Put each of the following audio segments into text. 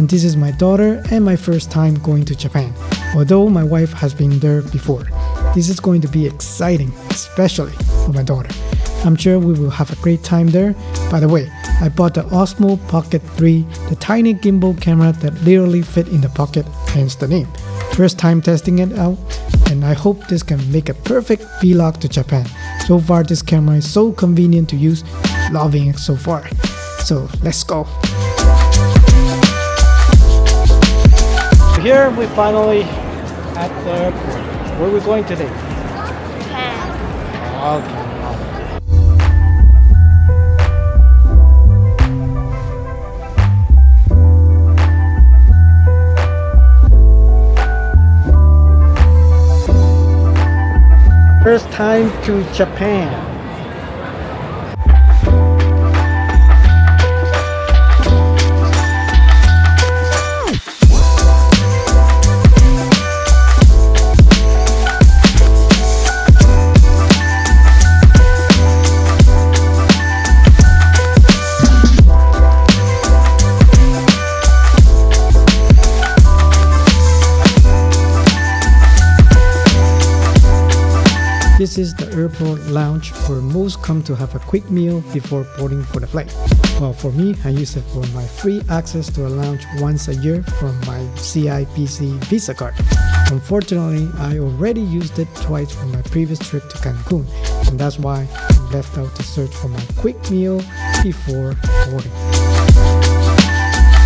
and this is my daughter and my first time going to Japan, although my wife has been there before. This is going to be exciting, especially for my daughter. I'm sure we will have a great time there. By the way, I bought the Osmo Pocket 3, the tiny gimbal camera that literally fit in the pocket, hence the name. First time testing it out, and I hope this can make a perfect vlog to Japan. So far this camera is so convenient to use, loving it so far. So let's go. Here we finally at the airport. Where are we going today? Japan. Okay. First time to Japan. This is the airport lounge where most come to have a quick meal before boarding for the flight. Well, for me, I use it for my free access to a lounge once a year from my CIBC Visa card. Unfortunately, I already used it twice for my previous trip to Cancun, and that's why I left out to search for my quick meal before boarding.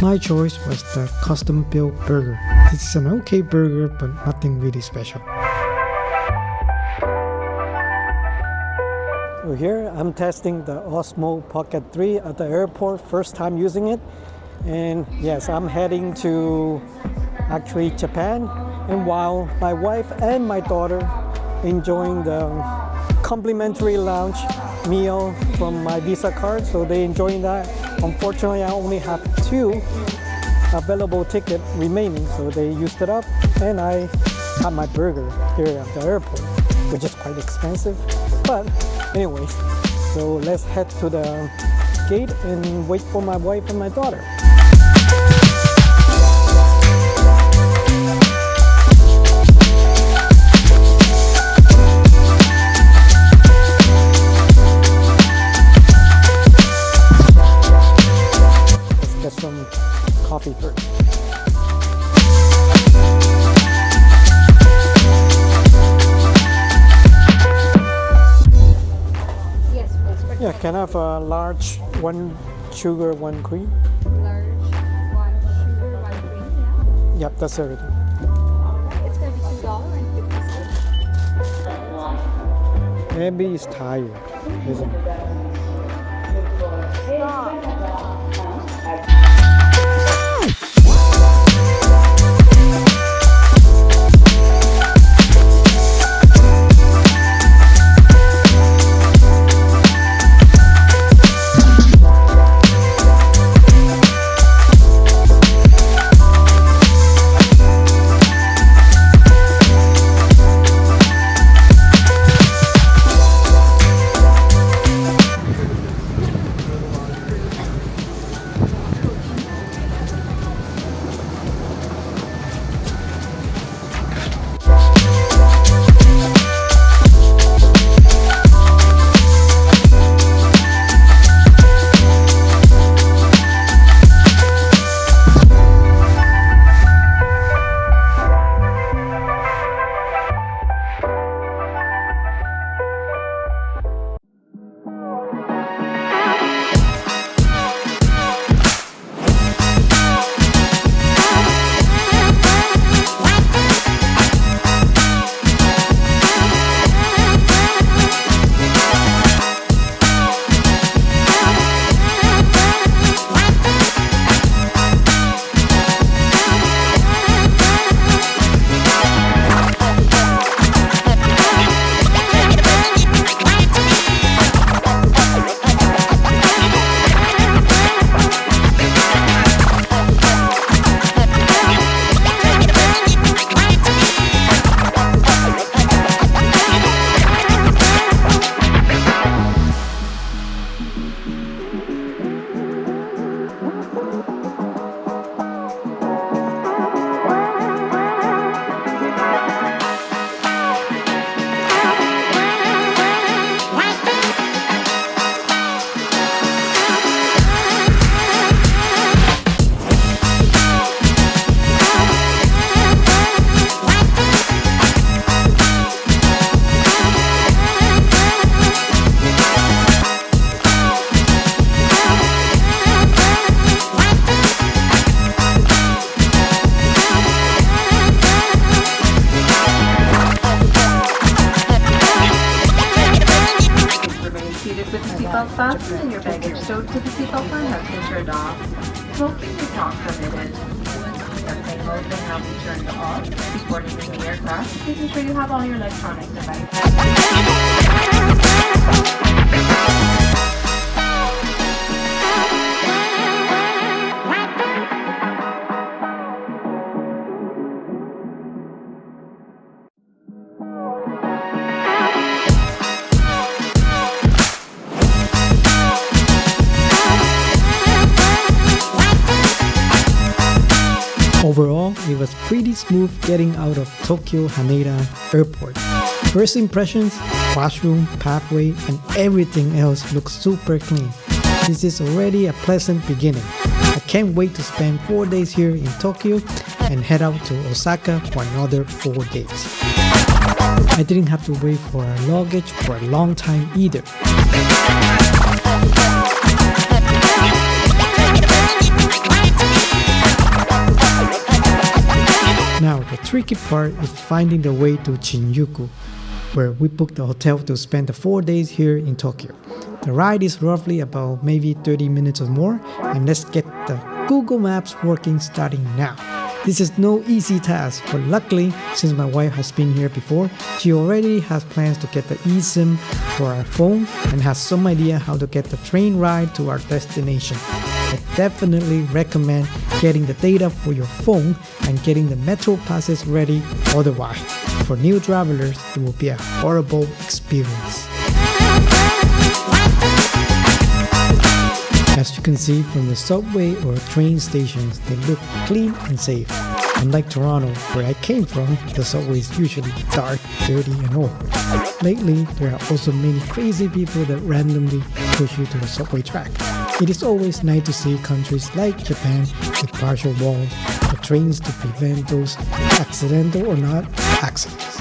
My choice was the custom-built burger. This is an okay burger, but nothing really special. So here I'm testing the Osmo Pocket 3 at the airport, first time using it. And yes, I'm heading to actually Japan, and while my wife and my daughter enjoying the complimentary lounge meal from my Visa card, so they enjoying that. Unfortunately, I only have 2 available tickets remaining, so they used it up, and I had my burger here at the airport, which is quite expensive. But anyways, so let's head to the gate and wait for my wife and my daughter. Let's get some coffee first. Yeah, can I have a large 1 sugar, 1 cream? Large, 1 sugar, 1 cream, yeah? Yep, that's everything. Alright, it's going to be $2.50. Maybe he's tired, isn't it? Stop. Note to the seatbelt sign has been turned off. Smoking is not permitted. Airplane mode may now be turned off before leaving the aircraft. Please ensure you have all your electronic devices. Overall, it was pretty smooth getting out of Tokyo Haneda Airport. First impressions, washroom, pathway, and everything else looks super clean. This is already a pleasant beginning. I can't wait to spend 4 days here in Tokyo and head out to Osaka for another 4 days. I didn't have to wait for our luggage for a long time either. Now, the tricky part is finding the way to Shinjuku, where we booked the hotel to spend the 4 days here in Tokyo. The ride is roughly about maybe 30 minutes or more, and let's get the Google Maps working starting now. This is no easy task, but luckily, since my wife has been here before, she already has plans to get the eSIM for our phone and has some idea how to get the train ride to our destination. I definitely recommend getting the data for your phone and getting the metro passes ready, otherwise, for new travelers, it will be a horrible experience. As you can see from the subway or train stations, they look clean and safe. Unlike Toronto, where I came from, the subway is usually dark, dirty, and old. Lately, there are also many crazy people that randomly push you to the subway track. It is always nice to see countries like Japan with partial walls or trains to prevent those accidental or not accidents.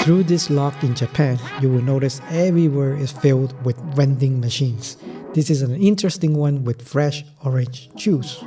Through this lock in Japan, you will notice everywhere is filled with vending machines. This is an interesting one with fresh orange juice.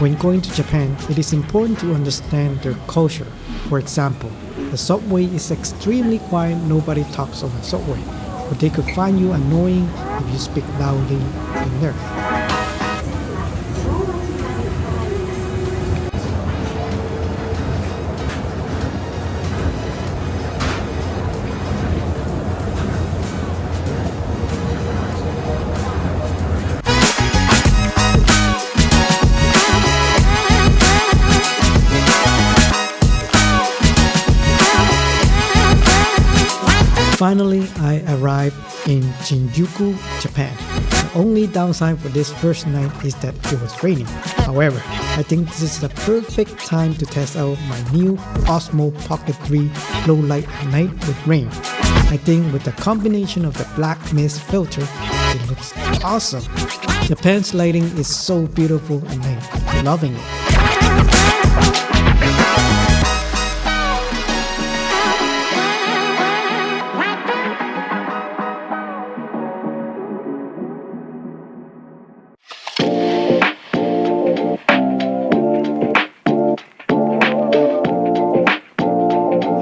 When going to Japan, it is important to understand their culture. For example, the subway is extremely quiet, nobody talks on the subway, but they could find you annoying if you speak loudly in there. Finally, I arrived in Shinjuku, Japan. The only downside for this first night is that it was raining. However, I think this is the perfect time to test out my new Osmo Pocket 3 low light at night with rain. I think with the combination of the black mist filter, it looks awesome. Japan's lighting is so beautiful at night. Loving it.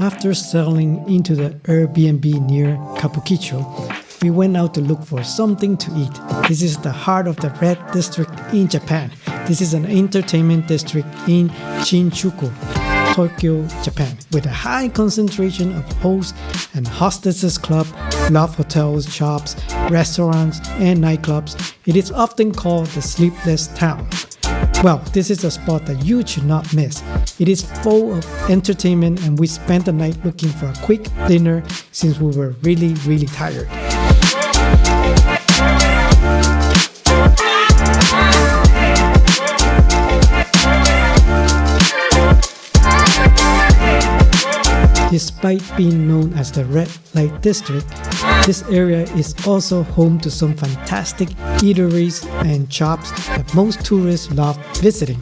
After settling into the Airbnb near Kabukicho, we went out to look for something to eat. This is the heart of the Red District in Japan. This is an entertainment district in Shinjuku, Tokyo, Japan, with a high concentration of hosts and hostesses club, love hotels, shops, restaurants, and nightclubs. It is often called the sleepless town. Well, this is a spot that you should not miss. It is full of entertainment and we spent the night looking for a quick dinner since we were really tired. Despite being known as the Red Light District, this area is also home to some fantastic eateries and shops that most tourists love visiting.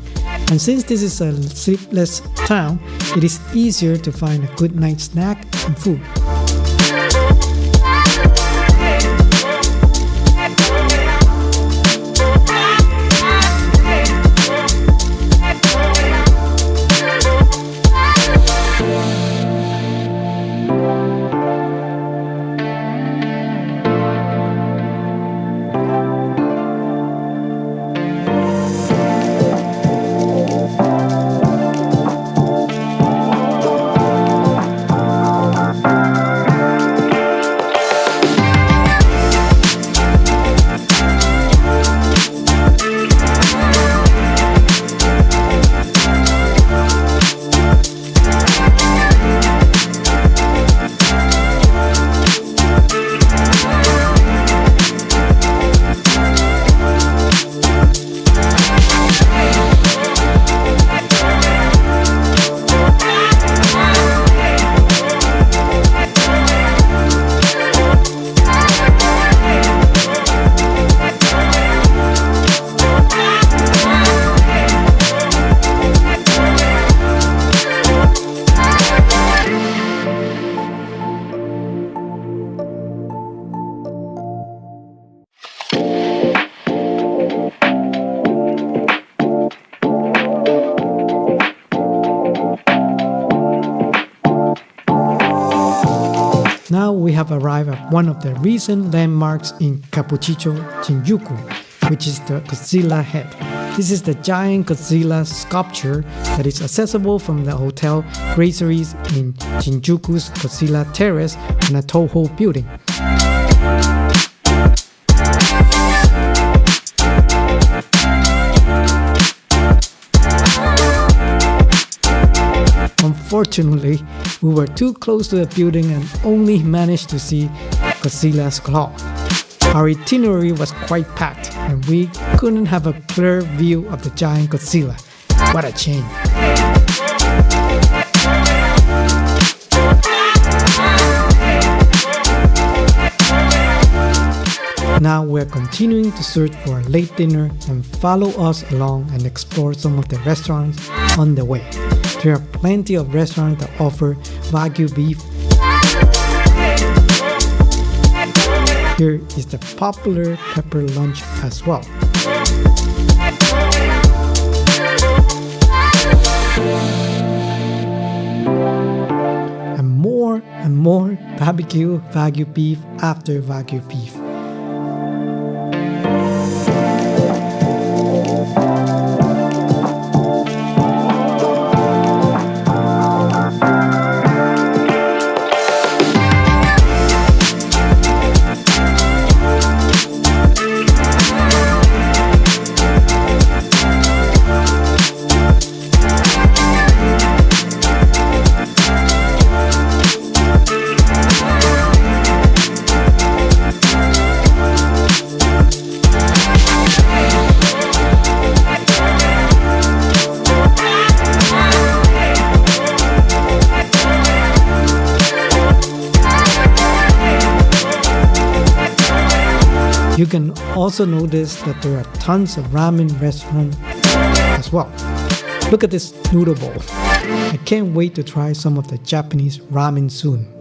And since this is a sleepless town, it is easier to find a good night snack and food. Now we have arrived at one of the recent landmarks in Kabukicho, Shinjuku, which is the Godzilla head. This is the giant Godzilla sculpture that is accessible from the hotel Graceries in Shinjuku's Godzilla Terrace on a Toho building. Unfortunately, we were too close to the building and only managed to see Godzilla's claw. Our itinerary was quite packed and we couldn't have a clear view of the giant Godzilla. What a shame. Now we're continuing to search for a late dinner and follow us along and explore some of the restaurants on the way. There are plenty of restaurants that offer Wagyu beef. Here is the popular pepper lunch as well. And more barbecue Wagyu beef after Wagyu beef. You can also notice that there are tons of ramen restaurants as well. Look at this noodle bowl. I can't wait to try some of the Japanese ramen soon.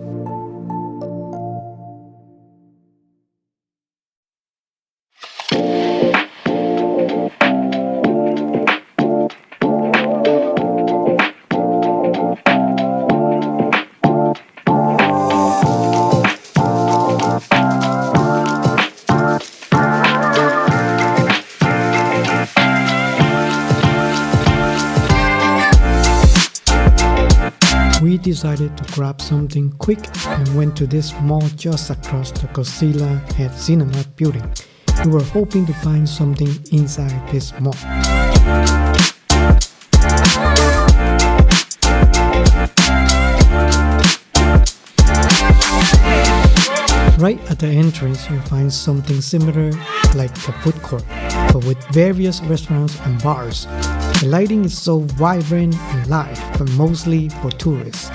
We decided to grab something quick and went to this mall just across the Godzilla Head Cinema building. We were hoping to find something inside this mall. Right at the entrance, you find something similar like the food court, but with various restaurants and bars. The lighting is so vibrant and live, but mostly for tourists.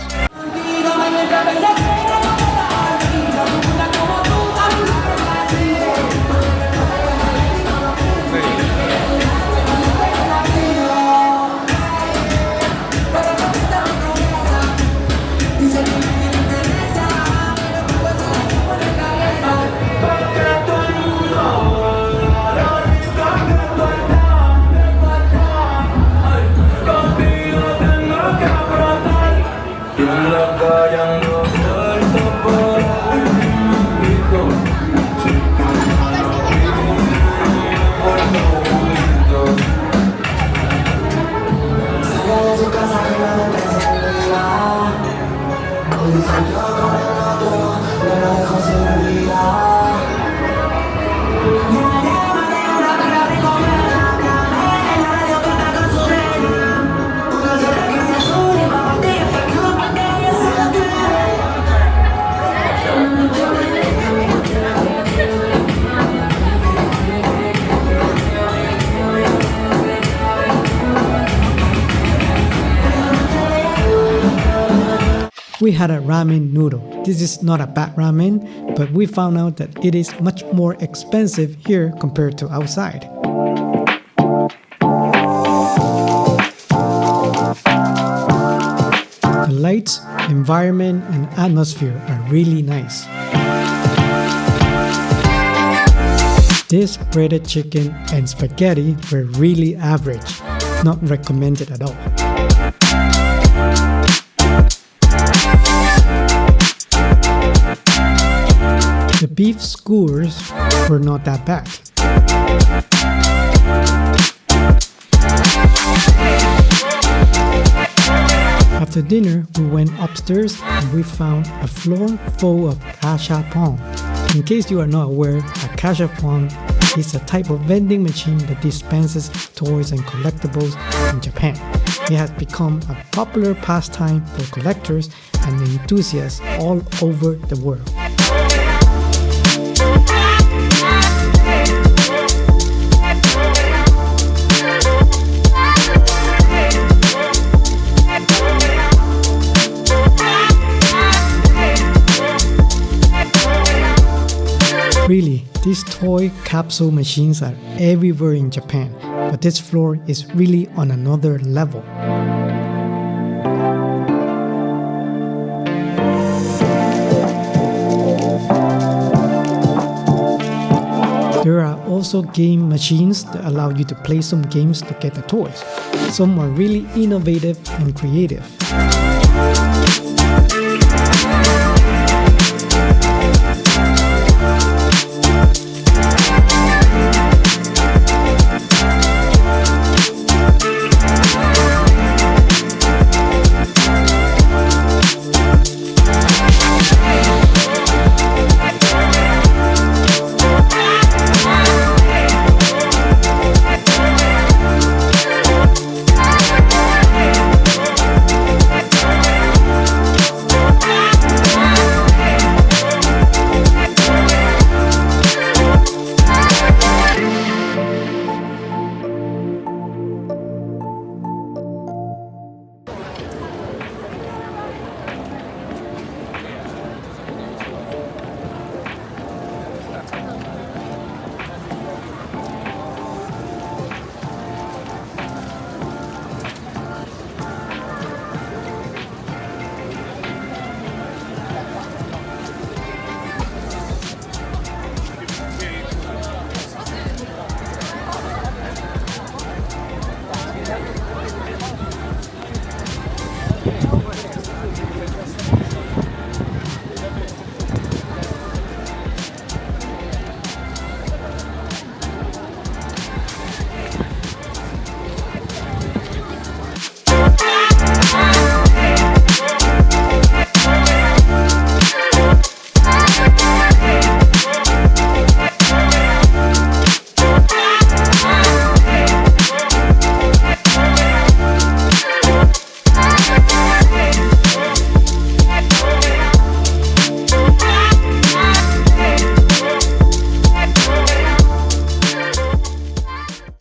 we had a ramen noodle. This is not a bad ramen, but we found out that it is much more expensive here compared to outside. The lights, environment, and atmosphere are really nice. This breaded chicken and spaghetti were really average, not recommended at all. The beef skewers were not that bad. After dinner, we went upstairs and we found a floor full of Gachapon. In case you are not aware, a Gachapon is a type of vending machine that dispenses toys and collectibles in Japan. It has become a popular pastime for collectors and enthusiasts all over the world. Really, these toy capsule machines are everywhere in Japan, but this floor is really on another level. There are also game machines that allow you to play some games to get the toys. Some are really innovative and creative.